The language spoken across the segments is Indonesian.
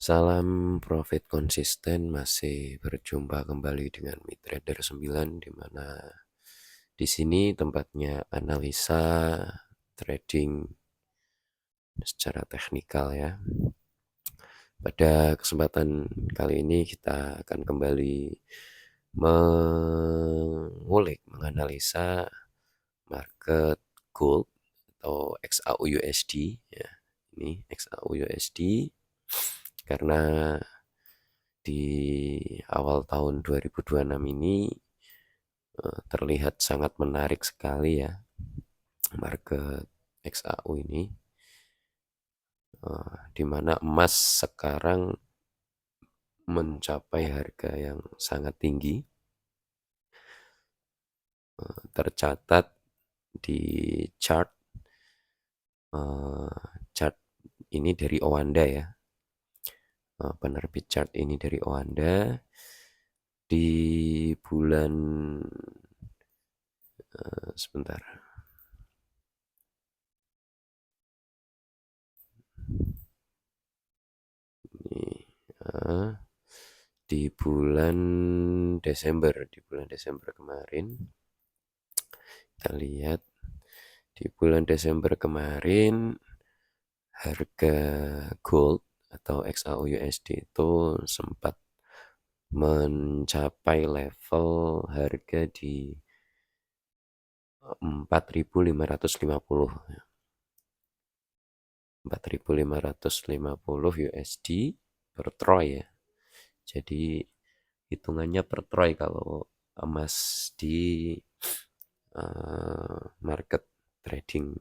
Salam profit konsisten, masih berjumpa kembali dengan MiTrader 9 di mana di sini tempatnya analisa trading secara teknikal ya. Pada kesempatan kali ini kita akan kembali menganalisa market gold atau XAU USD ya. Ini XAU USD karena di awal tahun 2026 ini terlihat sangat menarik sekali ya market XAU ini, di mana emas sekarang mencapai harga yang sangat tinggi, tercatat di chart chart ini dari Owanda ya, penerbit chart ini dari Owanda di bulan sebentar. Ini di bulan Desember kemarin, kita lihat di bulan Desember kemarin harga gold atau XAU USD itu sempat mencapai level harga di 4.550 USD per troy ya. Jadi hitungannya per troy kalau emas di market trading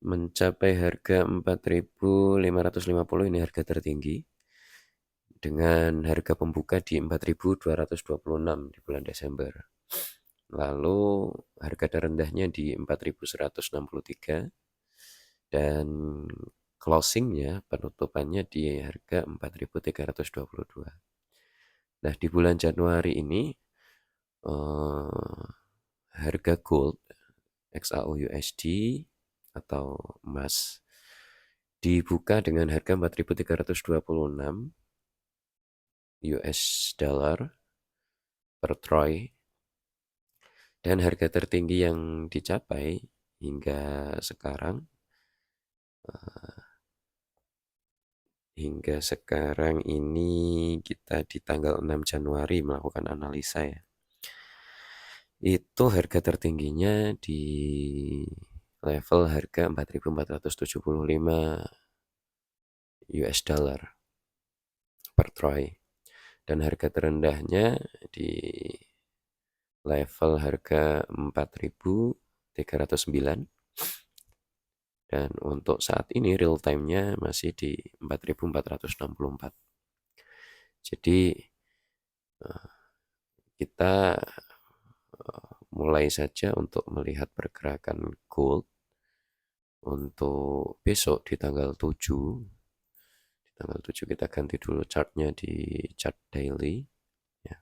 mencapai harga 4.550, ini harga tertinggi dengan harga pembuka di 4.226 di bulan Desember. Lalu harga terendahnya di 4.163 dan closingnya, penutupannya di harga 4.322. Nah, di bulan Januari ini harga gold XAU USD atau emas dibuka dengan harga 4.326 US dollar per troy, dan harga tertinggi yang dicapai hingga sekarang ini kita di tanggal 6 Januari melakukan analisa ya. Itu harga tertingginya di level harga 4.475 US dollar per troy, dan harga terendahnya di level harga 4.309, dan untuk saat ini real time-nya masih di 4.464. Jadi kita mulai saja untuk melihat pergerakan gold untuk besok di tanggal 7. Di tanggal 7 kita ganti dulu chartnya di chart daily ya.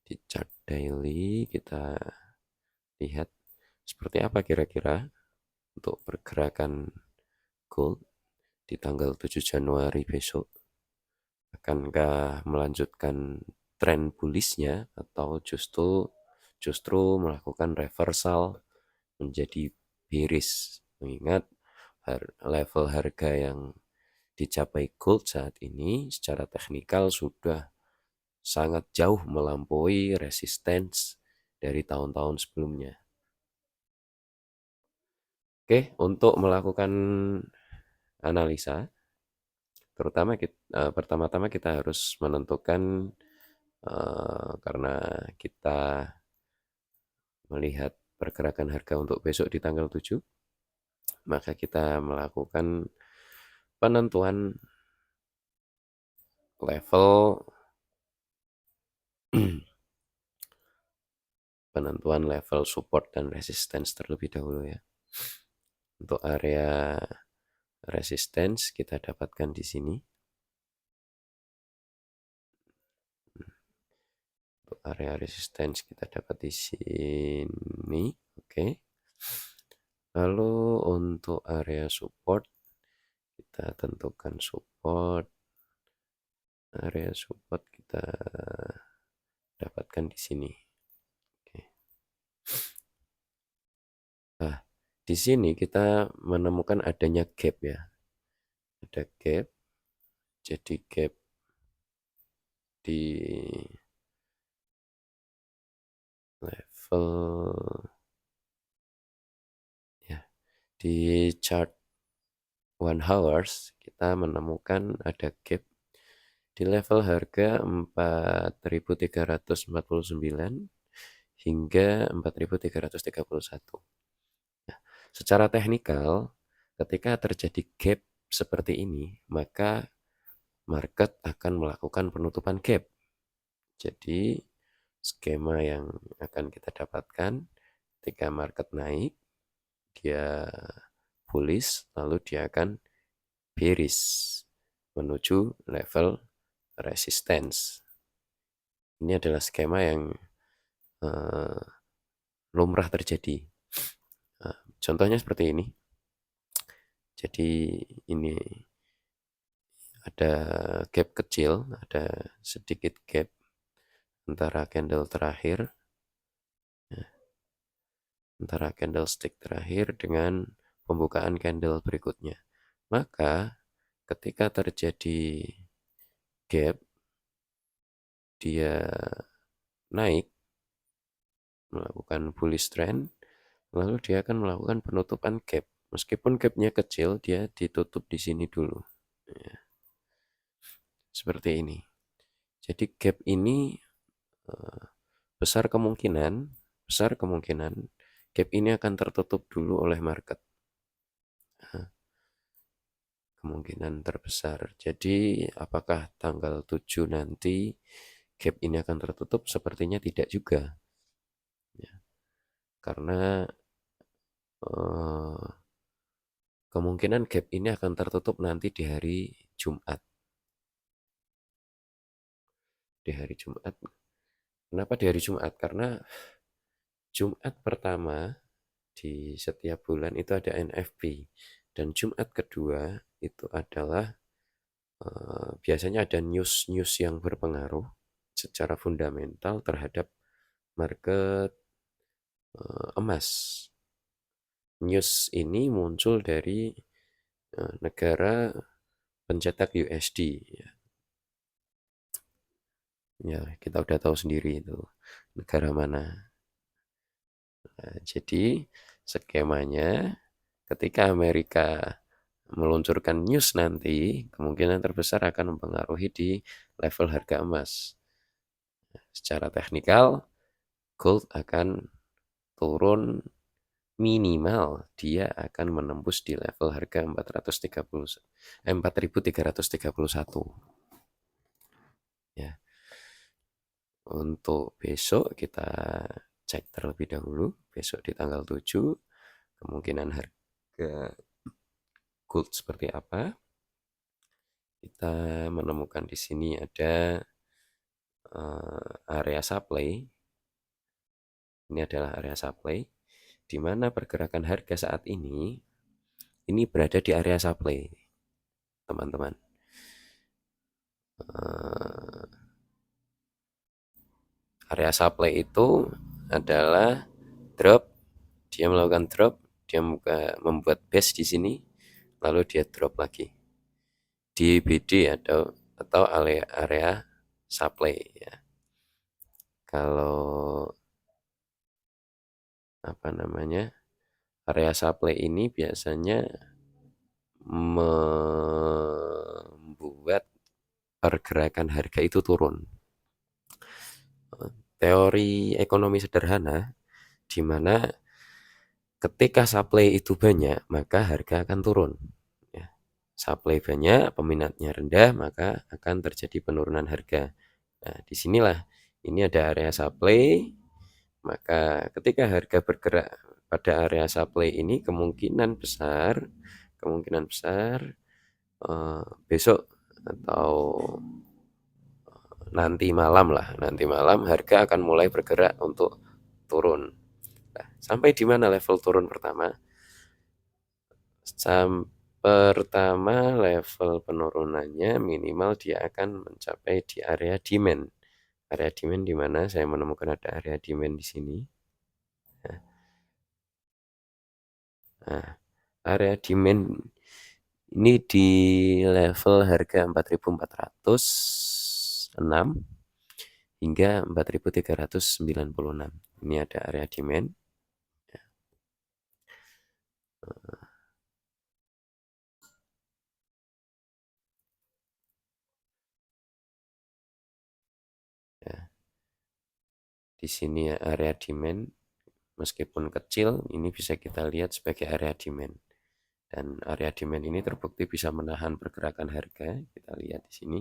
Di chart daily kita lihat seperti apa kira-kira untuk pergerakan gold di tanggal 7 Januari besok. Akankah melanjutkan tren bullishnya atau justru melakukan reversal menjadi bearish, mengingat level harga yang dicapai gold saat ini secara teknikal sudah sangat jauh melampaui resistance dari tahun-tahun sebelumnya. Oke, untuk melakukan analisa, pertama-tama kita harus menentukan, karena kita melihat pergerakan harga untuk besok di tanggal 7, maka kita melakukan penentuan level support dan resistance terlebih dahulu ya. Untuk area resistance kita dapatkan di sini. Untuk area resistance kita dapat di sini, oke. Lalu untuk area support kita tentukan support. Area support kita dapatkan di sini. Oke. Nah, di sini kita menemukan adanya gap ya. Ada gap. Jadi gap di level ya, di chart 1 hours kita menemukan ada gap di level harga 4.349 hingga 4.331. Nah, secara teknikal, ketika terjadi gap seperti ini, maka market akan melakukan penutupan gap. Jadi, skema yang akan kita dapatkan ketika market naik, dia bullish, lalu dia akan bearish menuju level resistance. Ini adalah skema yang lumrah terjadi. Nah, contohnya seperti ini. Jadi ini ada gap kecil, ada sedikit gap antara candle terakhir, antara candlestick terakhir dengan pembukaan candle berikutnya. Maka ketika terjadi gap, dia naik, melakukan bullish trend, lalu dia akan melakukan penutupan gap. Meskipun gapnya kecil, dia ditutup di sini dulu. Ya, seperti ini. Jadi gap ini besar kemungkinan gap ini akan tertutup dulu oleh market. Kemungkinan terbesar. Jadi apakah tanggal 7 nanti gap ini akan tertutup? Sepertinya tidak juga. Ya, karena kemungkinan gap ini akan tertutup nanti di hari Jumat. Di hari Jumat. Kenapa di hari Jumat? Karena Jumat pertama di setiap bulan itu ada NFP. Dan Jumat kedua itu adalah biasanya ada news-news yang berpengaruh secara fundamental terhadap market emas. News ini muncul dari negara pencetak USD. Ya, kita udah tahu sendiri itu negara mana. Nah, jadi skemanya ketika Amerika meluncurkan news nanti, kemungkinan terbesar akan mempengaruhi di level harga emas. Secara teknikal, gold akan turun minimal, dia akan menembus di level harga 4.331. Ya. Untuk besok kita cek terlebih dahulu, besok di tanggal 7, kemungkinan harga gold seperti apa. Kita menemukan di sini ada area supply. Ini adalah area supply, di mana pergerakan harga saat ini berada di area supply, teman-teman. Area supply itu adalah drop, dia melakukan drop, dia membuat base di sini, lalu dia drop lagi di BD atau area supply ya. Kalau area supply ini biasanya membuat pergerakan harga itu turun. Teori ekonomi sederhana di mana ketika supply itu banyak, maka harga akan turun. Ya. Supply banyak, peminatnya rendah, maka akan terjadi penurunan harga. Nah, disinilah ini ada area supply, maka ketika harga bergerak pada area supply ini kemungkinan besar besok atau nanti malam harga akan mulai bergerak untuk turun. Nah, sampai di mana level turun pertama? Pertama, level penurunannya minimal dia akan mencapai di area demand. Area demand di mana saya menemukan ada area demand di sini. Nah, area demand ini di level harga 4.406 hingga 4.396. Ini ada area demand. Ya, di sini area demand, meskipun kecil, ini bisa kita lihat sebagai area demand. Dan area demand ini terbukti bisa menahan pergerakan harga. Kita lihat di sini.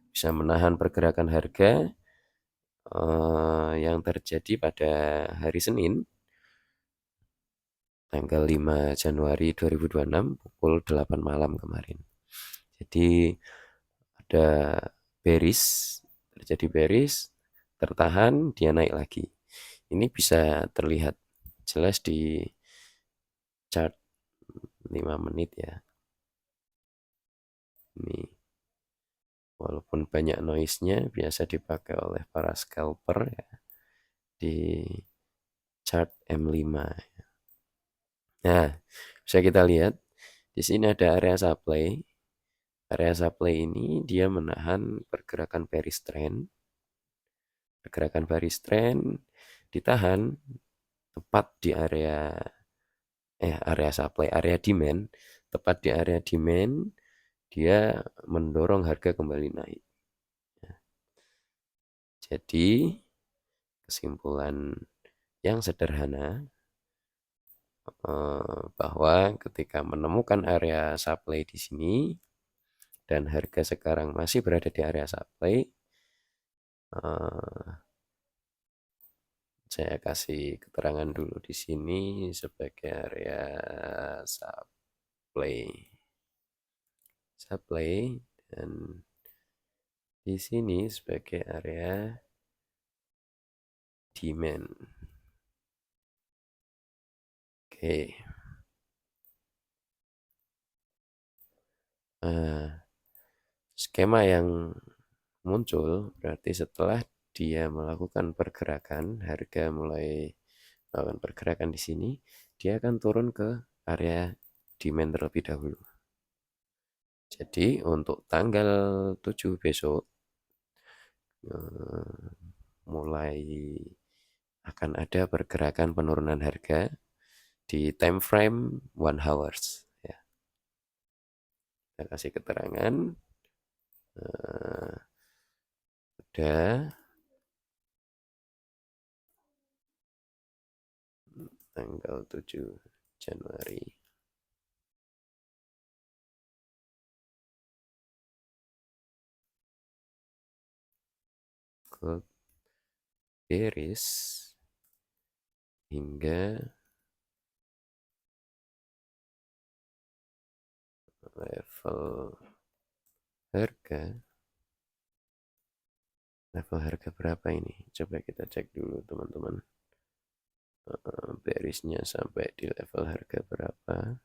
Bisa menahan pergerakan harga yang terjadi pada hari Senin tanggal 5 Januari 2026 pukul 8 malam kemarin. Jadi ada bearish, terjadi bearish, tertahan, dia naik lagi. Ini bisa terlihat jelas di chart 5 menit ya. Ini walaupun banyak noise-nya, biasa dipakai oleh para scalper ya, di chart M5. Nah, bisa kita lihat di sini ada area supply. Area supply ini dia menahan pergerakan bearish trend. Pergerakan bearish trend ditahan tepat di area supply, area demand, tepat di area demand dia mendorong harga kembali naik. Jadi kesimpulan yang sederhana bahwa ketika menemukan area supply di sini dan harga sekarang masih berada di area supply, saya kasih keterangan dulu di sini sebagai area supply dan di sini sebagai area demand. Oke. Skema yang muncul berarti setelah dia melakukan pergerakan, harga mulai melakukan pergerakan di sini, dia akan turun ke area demand terlebih dahulu. Jadi untuk tanggal 7 besok mulai akan ada pergerakan penurunan harga di time frame 1 hours ya. Kita kasih keterangan ada tanggal 7 Januari. Gold bearish hingga level harga berapa ini? Coba kita cek dulu teman-teman. Bearishnya sampai di level harga berapa?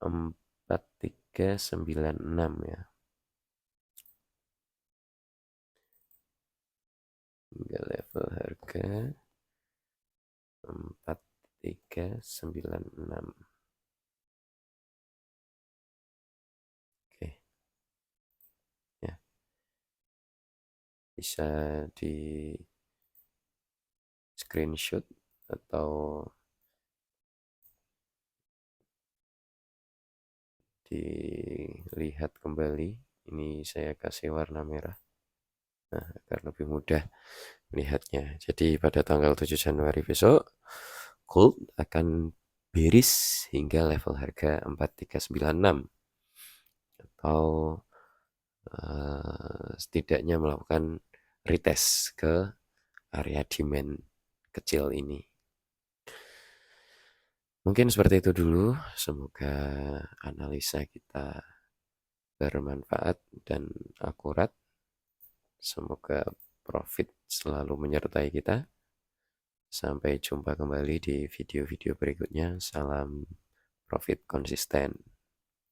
4396 ya. Hingga level harga 4396. Oke. Ya. Bisa di screenshot atau dilihat kembali. Ini saya kasih warna merah. Nah, agar lebih mudah melihatnya. Jadi pada tanggal 7 Januari besok, gold akan bearish hingga level harga 4396 atau setidaknya melakukan retest ke area demand kecil ini. Mungkin seperti itu dulu. Semoga analisa kita bermanfaat dan akurat. Semoga profit selalu menyertai kita. Sampai jumpa kembali di video-video berikutnya. Salam profit konsisten.